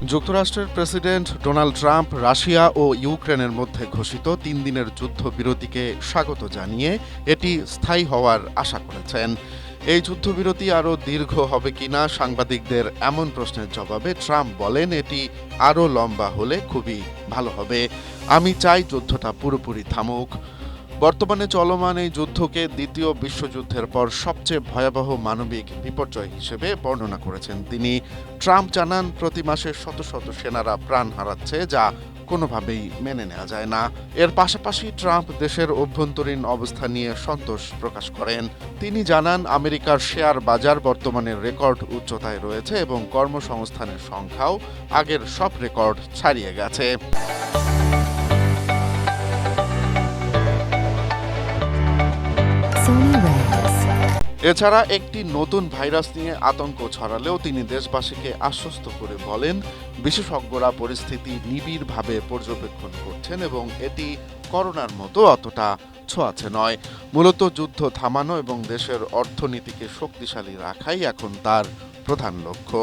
যুক্তরাষ্ট্রের president Donald Trump Russia ও ইউক্রেনের মধ্যে ঘোষিত ৩ দিনের যুদ্ধবিরতিকে স্বাগত জানিয়ে এটি স্থায়ী হওয়ার আশা করেছেন। এই যুদ্ধবিরতি আরও দীর্ঘ হবে কিনা সাংবাদিকদের এমন প্রশ্নের জবাবে ট্রাম্প বলেন, এটি আরও লম্বা হলে খুবই ভালো হবে। আমি চাই যুদ্ধটা পুরোপুরি থামুক। বর্তমানে চলমান এই যুদ্ধকে দ্বিতীয় বিশ্বযুদ্ধের পর সবচেয়ে ভয়াবহ মানবিক বিপর্যয় হিসেবে বর্ণনা করেছেন তিনি। ট্রাম্প জানান, প্রতি মাসে শত শত সেনারা প্রাণ হারাচ্ছে, যা কোনোভাবেই মেনে নেওয়া যায় না। এর পাশাপাশি ট্রাম্প দেশের অভ্যন্তরীণ অবস্থা নিয়ে সন্তোষ প্রকাশ করেন। তিনি জানান, আমেরিকার শেয়ার বাজার বর্তমানে রেকর্ড উচ্চতায় রয়েছে এবং কর্মসংস্থানের সংখ্যাও আগের সব রেকর্ড ছাড়িয়ে গেছে। এছাড়া একটি নতুন ভাইরাস নিয়ে আতঙ্ক ছড়ালেও তিনি দেশবাসীকে আশ্বস্ত করে বলেন, বিশেষজ্ঞরা পরিস্থিতি নিবিড়ভাবে পর্যবেক্ষণ করছেন এবং এটি করোনার মতো অতটা ছোঁয়াচে নয়। মূলত যুদ্ধ থামানো এবং দেশের অর্থনীতিকে শক্তিশালী রাখাই এখন তার প্রধান লক্ষ্য।